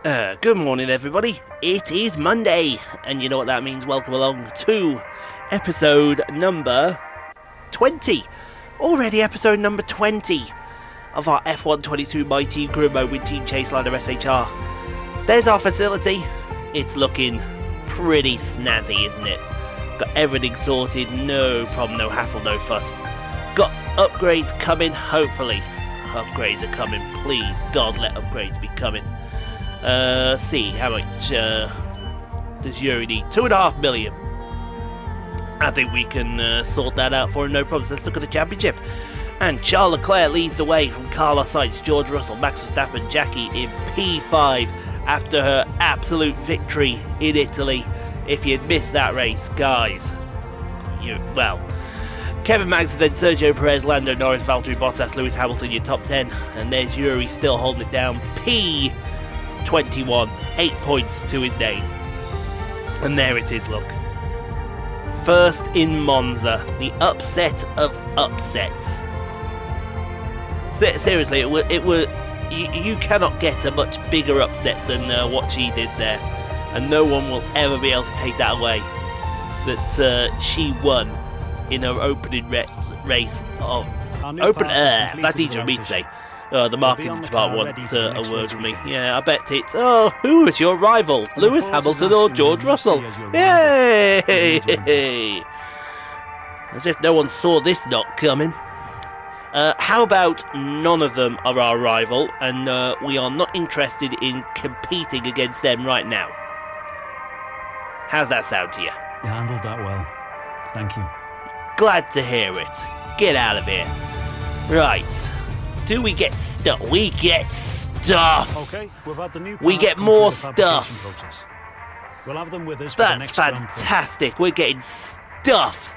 Good morning, everybody. It is Monday, and you know what that means. Welcome along to episode number 20. Already episode number 20 of our F122 My Team Career Mode with Team Chaseliner SHR. There's our facility. It's looking pretty snazzy, isn't it? Got everything sorted, no problem, no hassle, no fuss. Got upgrades coming, hopefully. Upgrades are coming, please, God, let upgrades be coming. See, how much does Juri need? 2.5 million. I think we can sort that out for him, no problems. Let's look at the championship. And Charles Leclerc leads the way from Carlos Sainz, George Russell, Max Verstappen, Jackie in P5 after her absolute victory in Italy. If you'd missed that race, guys, Kevin Magnussen, then Sergio Perez, Lando Norris, Valtteri Bottas, Lewis Hamilton, your top 10. And there's Juri still holding it down. P21, 8 points to his name. And there it is, look. First in Monza, the upset of upsets. Seriously, you cannot get a much bigger upset than what she did there. And no one will ever be able to take that away. That she won in her opening race of... that's easy for me to say. The marketing department want a word from me. Yeah, I bet it's... who is your rival? Lewis Hamilton or George Russell? Yay! As if no one saw this not coming. How about none of them are our rival, and we are not interested in competing against them right now? How's that sound to you? You handled that well. Thank you. Glad to hear it. Get out of here. Right. Do we get stuff? We get stuff. Okay, we've had the new we get more stuff. We'll have them with us. That's fantastic. We're getting stuff.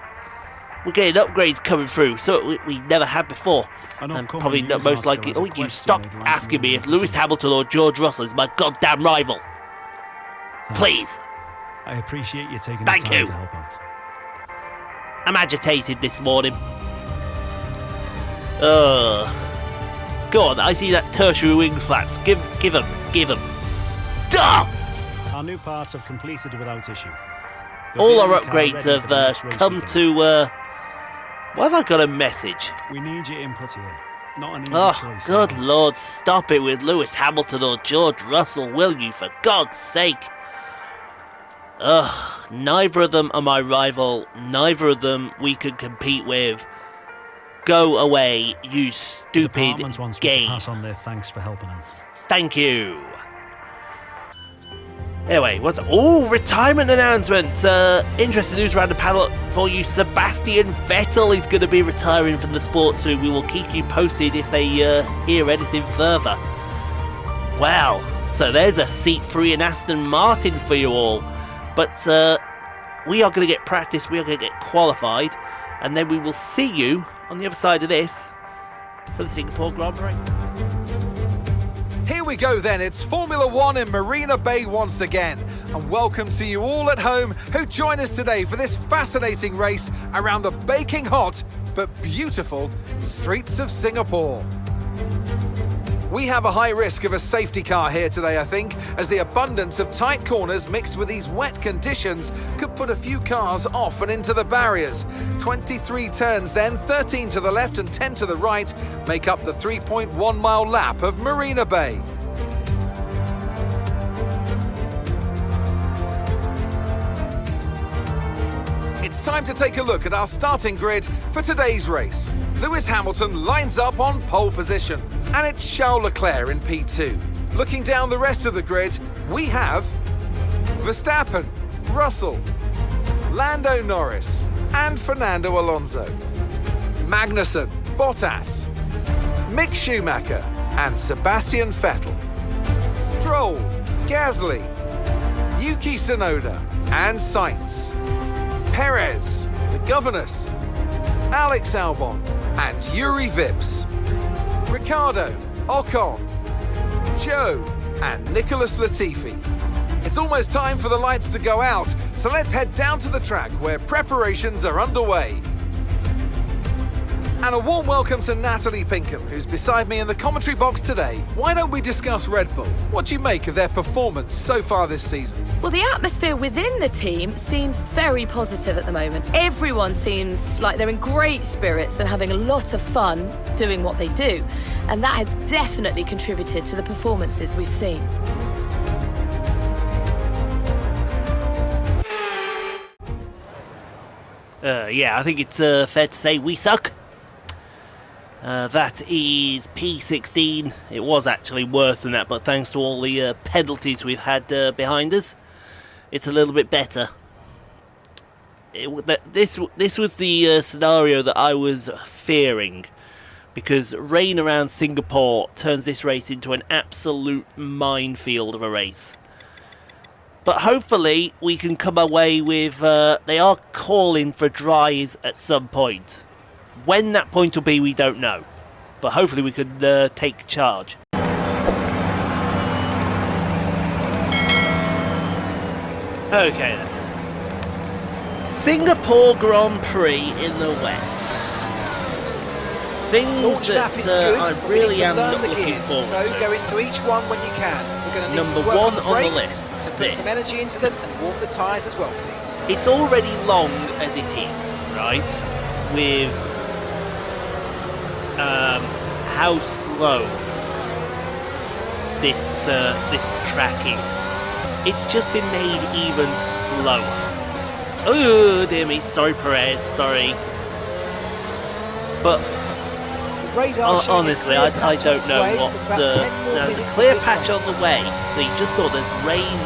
We're getting upgrades coming through, so we never had before. And probably not most likely. Oh, you stop asking me if Lewis Hamilton or George Russell is my goddamn rival. Thanks. Please. I appreciate you taking the time to help out. I'm agitated this morning. Go on, I see that tertiary wing flaps. Give them stuff! Our new parts have completed without issue. All our upgrades have come to... Why have I got a message? We need your input here. Not an easy choice. Good Lord, stop it with Lewis Hamilton or George Russell, will you, for God's sake? Neither of them are my rival. Neither of them we could compete with. Go away, you stupid game. Pass on their thanks for helping out. Thank you. Anyway, retirement announcement. Interesting news around the paddock for you. Sebastian Vettel is going to be retiring from the sport soon. We will keep you posted if they hear anything further. Wow, so there's a seat free in Aston Martin for you all. But we are going to get practice, we are going to get qualified, and then we will see you on the other side of this for the Singapore Grand Prix. Here we go then, it's Formula One in Marina Bay once again. And welcome to you all at home who join us today for this fascinating race around the baking hot but beautiful streets of Singapore. We have a high risk of a safety car here today, I think, as the abundance of tight corners mixed with these wet conditions could put a few cars off and into the barriers. 23 turns then, 13 to the left and 10 to the right, make up the 3.1 mile lap of Marina Bay. It's time to take a look at our starting grid for today's race. Lewis Hamilton lines up on pole position, and it's Charles Leclerc in P2. Looking down the rest of the grid, we have Verstappen, Russell, Lando Norris, and Fernando Alonso, Magnussen, Bottas, Mick Schumacher, and Sebastian Vettel, Stroll, Gasly, Yuki Tsunoda, and Sainz, Perez, the Governess, Alex Albon, and Juri Vips, Ricciardo, Ocon, Joe, and Nicholas Latifi. It's almost time for the lights to go out, so let's head down to the track where preparations are underway. And a warm welcome to Natalie Pinkham, who's beside me in the commentary box today. Why don't we discuss Red Bull? What do you make of their performance so far this season? Well, the atmosphere within the team seems very positive at the moment. Everyone seems like they're in great spirits and having a lot of fun doing what they do. And that has definitely contributed to the performances we've seen. Yeah, I think it's fair to say we suck. That is P16. It was actually worse than that, but thanks to all the penalties we've had behind us, it's a little bit better. This was the scenario that I was fearing, because rain around Singapore turns this race into an absolute minefield of a race. But hopefully we can come away with... they are calling for dries at some point. When that point will be, we don't know. But hopefully we could take charge. Okay then. Singapore Grand Prix in the wet. Things that I really am not looking forward so to. go into each one when you can. We're going to need Number to work one on the on the brakes, list, to put this. some energy into them and warm the tyres as well, please. It's already long as it is, right? With how slow this track is. It's just been made even slower. Oh dear me, sorry Perez, sorry. But honestly, I don't know what. There's a clear patch on the way, so you just thought this rain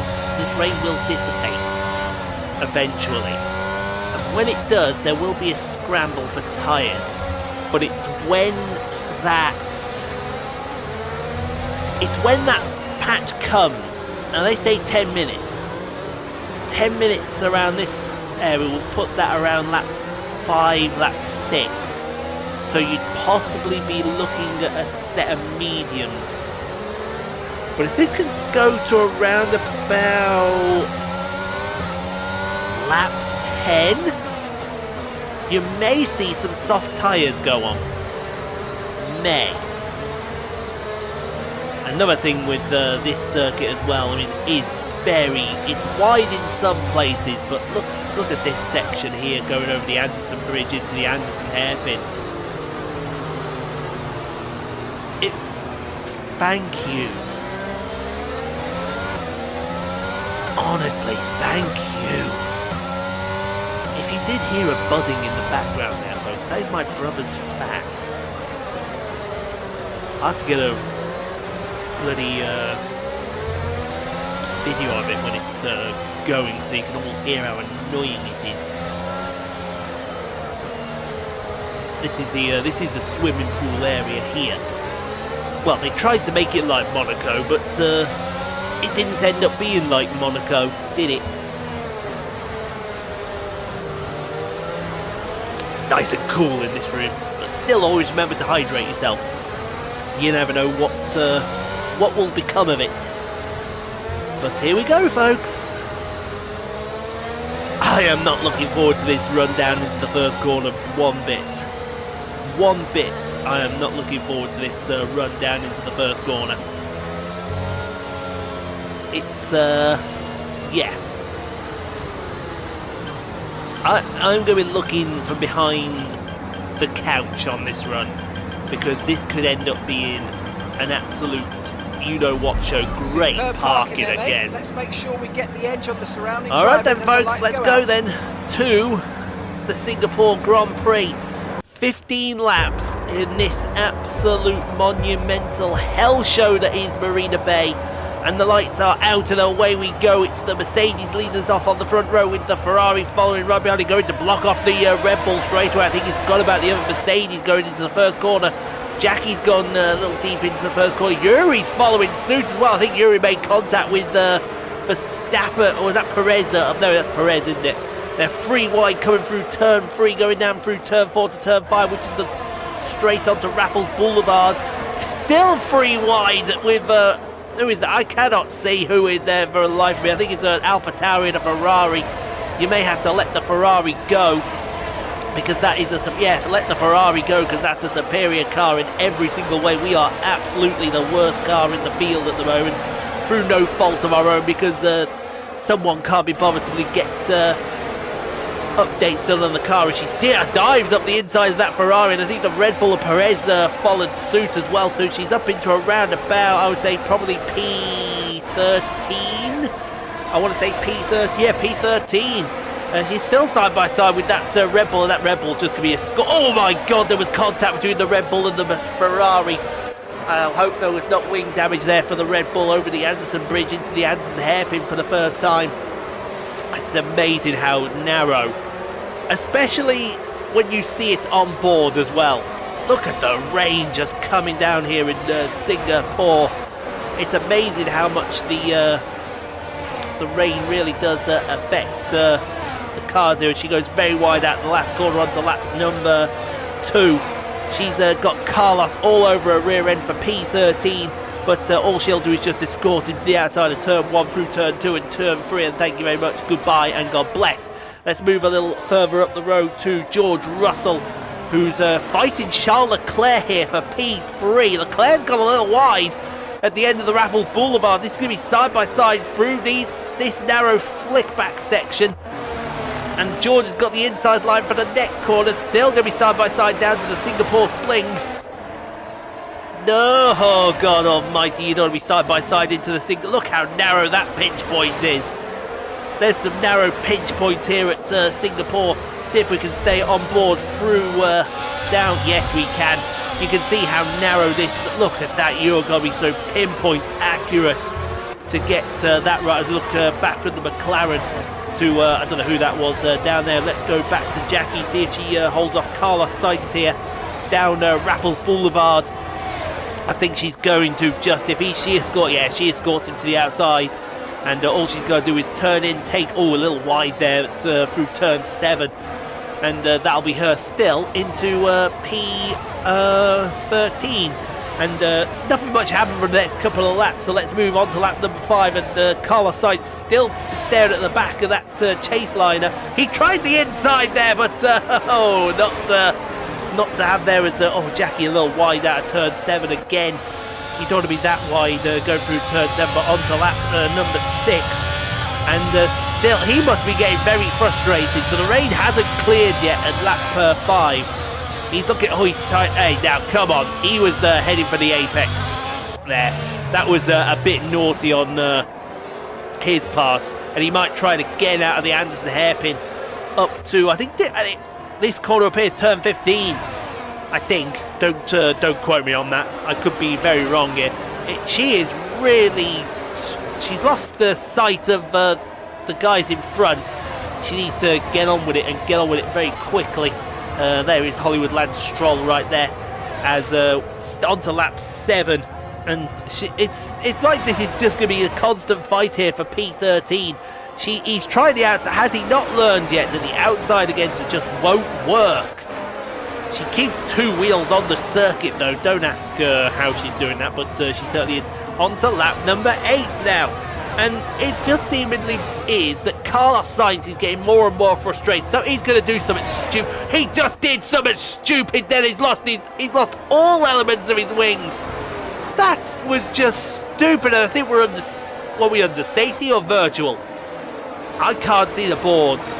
will dissipate eventually. And when it does, there will be a scramble for tyres. But it's when that patch comes, and they say 10 minutes. 10 minutes around this area will put that around lap 5, lap 6. So you'd possibly be looking at a set of mediums. But if this could go to around about lap 10, you may see some soft tyres go on. May. Another thing with this circuit as well, I mean, it's wide in some places, but look at this section here going over the Anderson Bridge into the Anderson hairpin. Thank you. Honestly, thank you. If you did hear a buzzing in the background there, folks, that is my brother's fan. I have to get a bloody video of it when it's going, so you can all hear how annoying it is. This is the swimming pool area here. Well, they tried to make it like Monaco, but it didn't end up being like Monaco, did it? It's nice and cool in this room, but still always remember to hydrate yourself. You never know what will become of it. But here we go, folks. I am not looking forward to this run down into the first corner one bit. One bit. I am not looking forward to this run down into the first corner. It's, yeah. I'm going to be looking from behind the couch on this run, because this could end up being an absolute you-know-what show. Great parking there, again. Let's make sure we get the edge on the surrounding Alright then, drivers folks, and the let's lights go out. then to the Singapore Grand Prix. 15 laps in this absolute monumental hell show that is Marina Bay. And the lights are out and away we go. It's the Mercedes leading us off on the front row, with the Ferrari following right behind it, going to block off the Red Bull straight away. I think he's forgot about the other Mercedes going into the first corner. Jackie's gone a little deep into the first corner. Juri's following suit as well. I think Juri made contact with Verstappen, or was that Perez? No, that's Perez, isn't it? They're free wide coming through turn 3, going down through turn 4 to turn 5, which is straight onto Rappels Boulevard. Still free wide with... who is that? I cannot see who is there for the life of me. I think it's an Alpha Tauri and a Ferrari. You may have to let the Ferrari go. because that is let the Ferrari go, because that's a superior car in every single way. We are absolutely the worst car in the field at the moment, through no fault of our own, because someone can't be bothered to get updates done on the car, and she dives up the inside of that Ferrari, and I think the Red Bull of Perez followed suit as well, so she's up into around about, I would say, probably P13. I want to say P30, yeah, P13. She's still side by side with that Red Bull, and that Red Bull's just going to be a score. Oh my god, there was contact between the Red Bull and the Ferrari. I hope there was not wing damage there for the Red Bull over the Anderson Bridge into the Anderson hairpin for the first time. It's amazing how narrow, especially when you see it on board as well. Look at the rain just coming down here in Singapore. It's amazing how much the rain really does affect the cars here. She goes very wide out the last corner onto lap number 2. She's got Carlos all over her rear end for P13, but all she'll do is just escort him to the outside of turn 1 through turn 2 and turn 3, and thank you very much, goodbye and God bless. Let's move a little further up the road to George Russell, who's fighting Charles Leclerc here for P3. Leclerc's gone a little wide at the end of the Raffles Boulevard. This is going to be side by side through this narrow flick back section, and George has got the inside line for the next corner. Still going to be side by side down to the Singapore Sling. No, oh God almighty, you don't want to be side by side into the Singapore. Look how narrow that pinch point is. There's some narrow pinch points here at Singapore. See if we can stay on board through down. Yes, we can. You can see how narrow this. Look at that. You're going to be so pinpoint accurate to get that right. Look back from the McLaren to I don't know who that was down there. Let's go back to Jackie, see if she holds off Carlos Sainz here down Raffles Boulevard. I think she's going to, just if she escorts him to the outside, and all she's got to do is turn in, take a little wide there through turn 7, and that'll be her still into P13. And nothing much happened for the next couple of laps, so let's move on to lap number 5, and Carlos Sainz still staring at the back of that Chaseliner. He tried the inside there, but not to have there as Jackie a little wide out of turn 7 again. You don't want to be that wide going through turn 7, but onto lap number 6, and still he must be getting very frustrated. So the rain hasn't cleared yet at lap 5. He's looking. He's tight. Hey, now come on. He was heading for the apex there. That was a bit naughty on his part, and he might try to get out of the Anderson hairpin up to, I think this corner appears turn 15. I think. Don't quote me on that. I could be very wrong here. She is really. She's lost the sight of the guys in front. She needs to get on with it, and get on with it very quickly. There is Hollywood Lance Stroll right there, as onto lap 7, and it's like this is just going to be a constant fight here for P13. He's tried the outside. Has he not learned yet that the outside against it just won't work? She keeps 2 wheels on the circuit though. Don't ask how she's doing that, but she certainly is. Onto lap number 8 now. And it just seemingly is that Carlos Sainz is getting more and more frustrated. So he's going to do something stupid. He just did something stupid. Then he's lost all elements of his wing. That was just stupid. And I think we're under safety or virtual? I can't see the boards.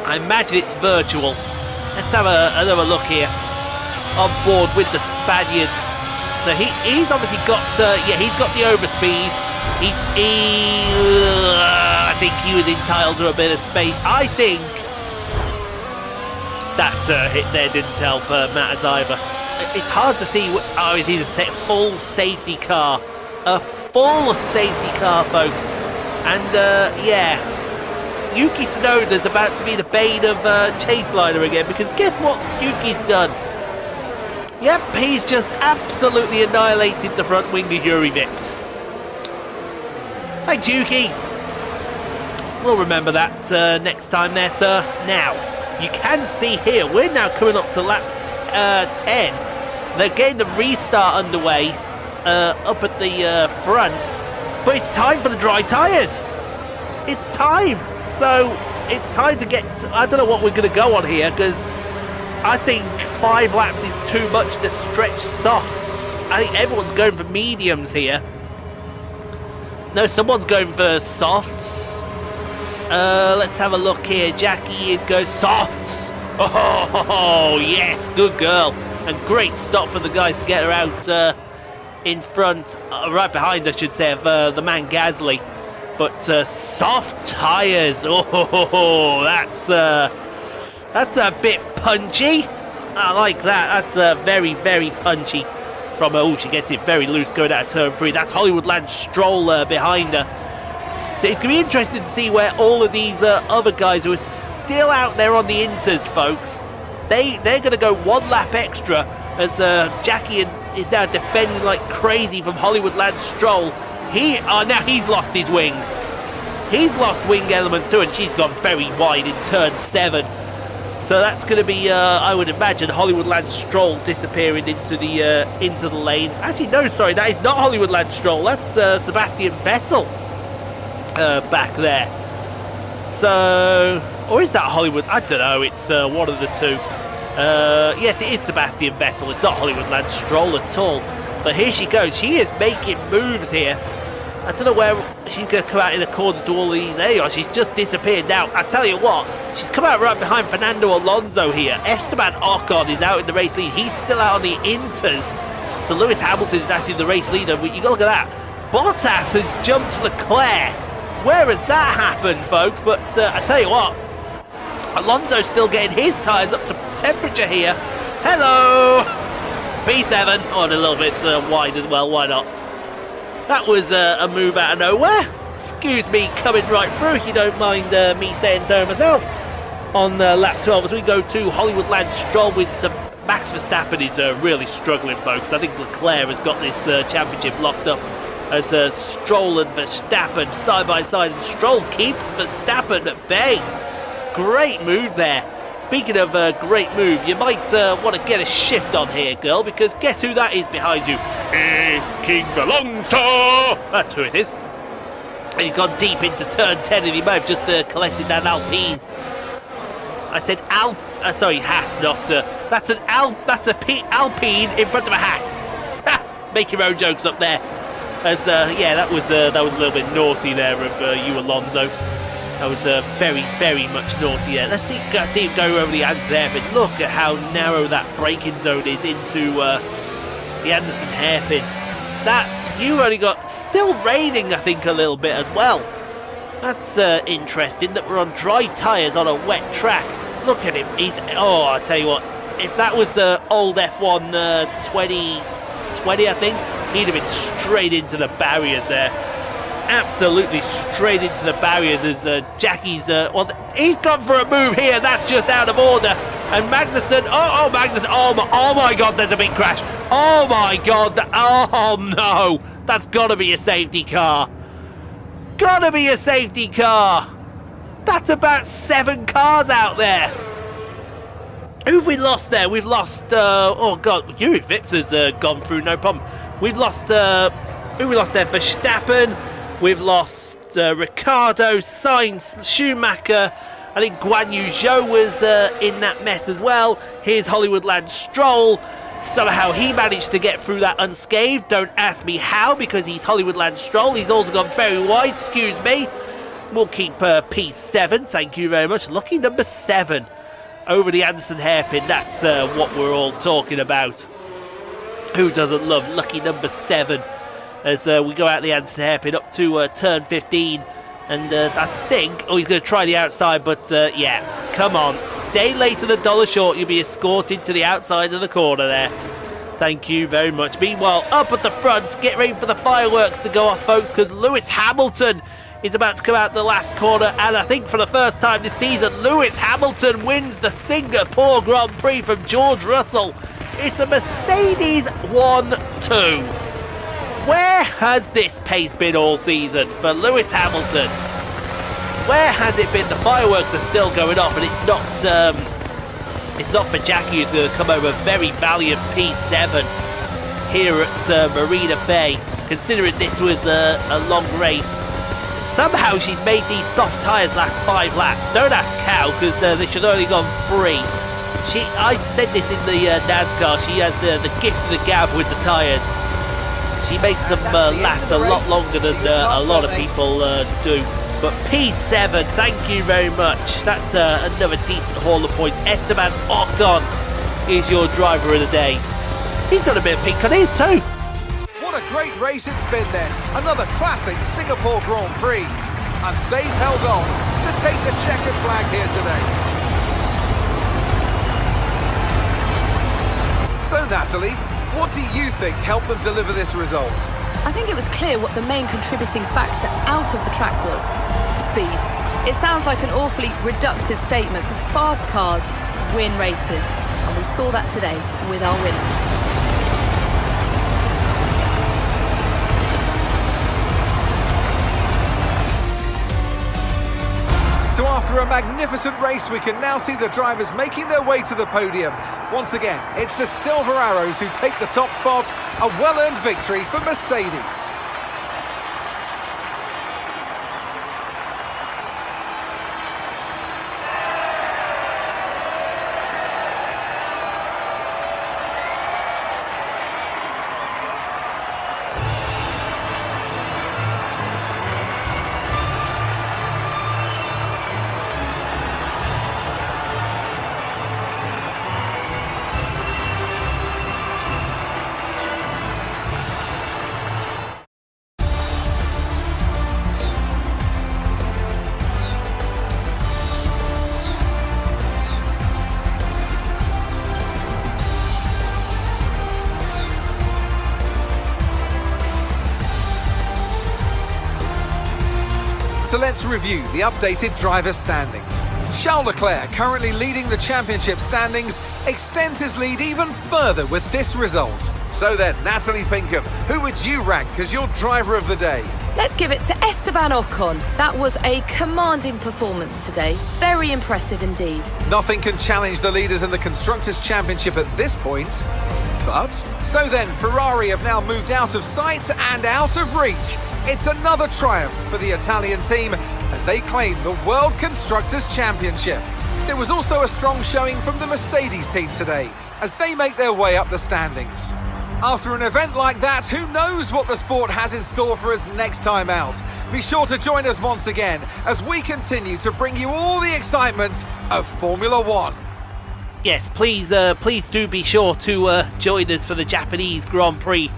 I imagine it's virtual. Let's have another look here. On board with the Spaniard. So he's obviously got he's got the overspeed. I think he was entitled to a bit of space. I think that hit there didn't help matters either. It's hard to see. It is a full safety car. A full safety car, folks. And Yuki Tsunoda's about to be the bane of Chaseliner again, because guess what Yuki's done? Yep, he's just absolutely annihilated the front wing of Juri Vips. Thanks, Yuki. We'll remember that next time there, sir. Now, you can see here, we're now coming up to lap 10. They're getting the restart underway up at the front. But it's time for the dry tyres. It's time. So, it's time to get... I don't know what we're going to go on here, because I think 5 laps is too much to stretch softs. I think everyone's going for mediums here. No, someone's going for softs. Let's have a look here. Jackie is going softs. Oh, yes, good girl. And great stop for the guys to get her out in front, right behind, I should say, of the man Gasly. But soft tyres. Oh, that's a bit punchy. I like that. That's very, very punchy. From her. Oh, she gets it very loose going out of turn 3. That's Hollywoodland Stroll behind her. So it's going to be interesting to see where all of these other guys who are still out there on the inters, folks, they're going to go 1 lap extra as Jackie is now defending like crazy from Hollywoodland Stroll. Now he's lost his wing. He's lost wing elements too, and she's gone very wide in turn 7. So that's going to be, I would imagine, Hollywoodland Stroll disappearing into the lane. Actually, no, sorry, that is not Hollywoodland Stroll. That's Sebastian Vettel back there. So, or is that Hollywood? I don't know. It's one of the two. Yes, it is Sebastian Vettel. It's not Hollywoodland Stroll at all. But here she goes. She is making moves here. I don't know where she's going to come out in accordance to all of these. There you are. She's just disappeared now. I tell you what, she's come out right behind Fernando Alonso here. Esteban Ocon is out in the race lead. He's still out on the inters. So Lewis Hamilton is actually the race leader. But you got to look at that. Bottas has jumped Leclerc. Where has that happened, folks? But I tell you what, Alonso's still getting his tyres up to temperature here. Hello! P7. Oh, and a little bit wide as well. Why not? That was a move out of nowhere. Excuse me coming right through, if you don't mind me saying so myself. On lap 12 as we go to Hollywoodland Stroll with Max Verstappen is really struggling, folks. I think Leclerc has got this championship locked up as Stroll and Verstappen side by side. And Stroll keeps Verstappen at bay. Great move there. Speaking of a great move, you might want to get a shift on here, girl, because guess who that is behind you? King Alonso! That's who it is. And he's gone deep into turn 10, and he may have just collected that Alpine. I said Haas, not... that's an Alpine in front of a Haas. Make your own jokes up there. As yeah, that was a little bit naughty there of you, Alonso. That was very, very much naughty there. Let's see him go over the Anderson hairpin. Look at how narrow that braking zone is into the Anderson hairpin. That, you only got, still raining, I think, a little bit as well. That's interesting that we're on dry tyres on a wet track. Look at him. Oh, I'll tell you what. If that was old F1 2020, I think, he'd have been straight into the barriers there. Absolutely straight into the barriers as Jackie's... well, he's gone for a move here. That's just out of order. And Magnussen... Oh, Magnussen... Oh, my God, there's a big crash. Oh, my God. Oh, no. That's got to be a safety car. Gotta be a safety car. That's about 7 cars out there. Who've we lost there? We've lost... oh, God. Juri Vips has gone through, no problem. We've lost... who we lost there? Verstappen. We've lost Ricciardo, Sainz, Schumacher. I think Guan Yu Zhou was in that mess as well. Here's Hollywoodland Stroll. Somehow he managed to get through that unscathed. Don't ask me how, because he's Hollywoodland Stroll. He's also gone very wide, excuse me. We'll keep P7, thank you very much. Lucky number 7 over the Anderson hairpin. That's what we're all talking about. Who doesn't love lucky number 7? As we go out the Anderson hairpin up to turn 15. And I think... Oh, he's going to try the outside, but yeah, come on. Day later than dollar short, you'll be escorted to the outside of the corner there. Thank you very much. Meanwhile, up at the front, get ready for the fireworks to go off, folks, because Lewis Hamilton is about to come out the last corner. And I think for the first time this season, Lewis Hamilton wins the Singapore Grand Prix from George Russell. It's a Mercedes 1-2. Where has this pace been all season for Lewis Hamilton? Where has it been? The fireworks are still going off, and it's not for Jackie, who's going to come over very valiant P7 here at Marina Bay. Considering this was a long race, Somehow she's made these soft tyres last 5 laps. Don't ask how, because they should have only gone 3. I said this in the NASCAR, she has the gift of the gab with the tyres. She makes them last a lot longer than a lot of people do. But P7, thank you very much. That's another decent haul of points. Esteban Ocon is your driver of the day. He's got a bit of pink on his too. What a great race it's been then. Another classic Singapore Grand Prix. And they've held on to take the checkered flag here today. So Natalie, what do you think helped them deliver this result? I think it was clear what the main contributing factor out of the track was: speed. It sounds like an awfully reductive statement, but fast cars win races, and we saw that today with our winner. So after a magnificent race, we can now see the drivers making their way to the podium. Once again, it's the Silver Arrows who take the top spot, a well-earned victory for Mercedes. So let's review the updated driver standings. Charles Leclerc, currently leading the championship standings, extends his lead even further with this result. So then, Natalie Pinkham, who would you rank as your driver of the day? Let's give it to Esteban Ocon. That was a commanding performance today. Very impressive indeed. Nothing can challenge the leaders in the Constructors' Championship at this point. But, so then, Ferrari have now moved out of sight and out of reach. It's another triumph for the Italian team as they claim the World Constructors' Championship. There was also a strong showing from the Mercedes team today as they make their way up the standings. After an event like that, who knows what the sport has in store for us next time out? Be sure to join us once again as we continue to bring you all the excitement of Formula One. Yes, please do be sure to join us for the Japanese Grand Prix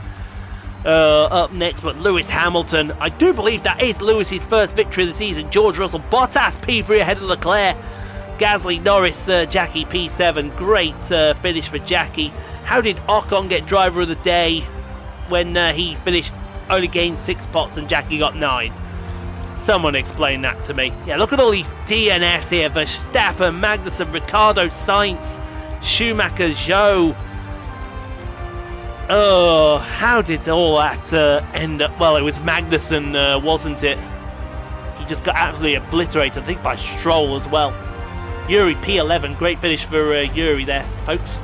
up next. But Lewis Hamilton, I do believe that is Lewis's first victory of the season. George Russell, Bottas P3 ahead of Leclerc. Gasly, Norris, Jackie P7. Great finish for Jackie. How did Ocon get driver of the day when he finished only gained 6 spots and Jackie got 9? Someone explain that to me. Yeah, look at all these DNFs here. Verstappen, Magnussen, Ricciardo, Sainz, Schumacher, Zhou. Oh, how did all that end up? Well, it was Magnussen, wasn't it? He just got absolutely obliterated, I think, by Stroll as well. Juri P11, great finish for Juri there, folks.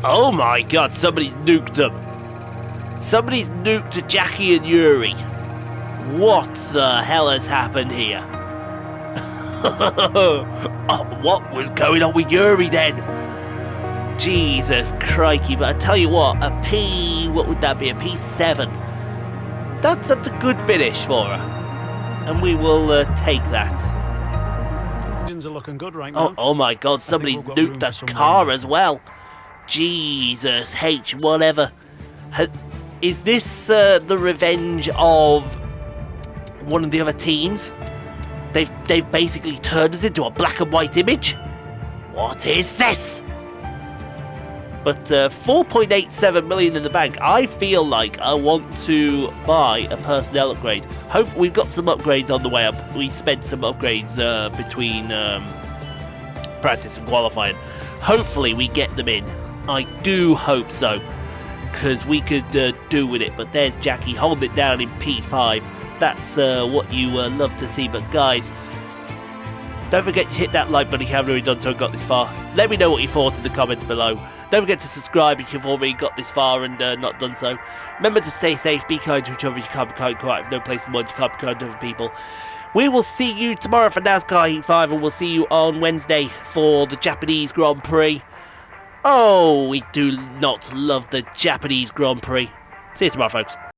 Oh my god, somebody's nuked them. Somebody's nuked Jackie and Juri. What the hell has happened here? Oh, what was going on with Juri then? Jesus crikey, but I tell you what, what would that be, a P7? That's a good finish for her. And we will take that. Engines are looking good right now. Oh my god, somebody's nuked the car as well. Jesus H, whatever. Is this the revenge of one of the other teams? They've basically turned us into a black and white image? What is this? But 4.87 million in the bank. I feel like I want to buy a personnel upgrade. Hopefully, we've got some upgrades on the way up. We spent some upgrades between practice and qualifying. Hopefully, we get them in. I do hope so, because we could do with it. But there's Jackie holding it down in P5. That's what you love to see. But guys, don't forget to hit that like button if you haven't already done so and got this far. Let me know what you thought in the comments below. Don't forget to subscribe if you've already got this far and not done so. Remember to stay safe, be kind to each other. You can't be kind, quiet. No place in the world you can't be kind to other people. We will see you tomorrow for NASCAR Heat 5, and we'll see you on Wednesday for the Japanese Grand Prix. Oh, we do not love the Japanese Grand Prix. See you tomorrow, folks.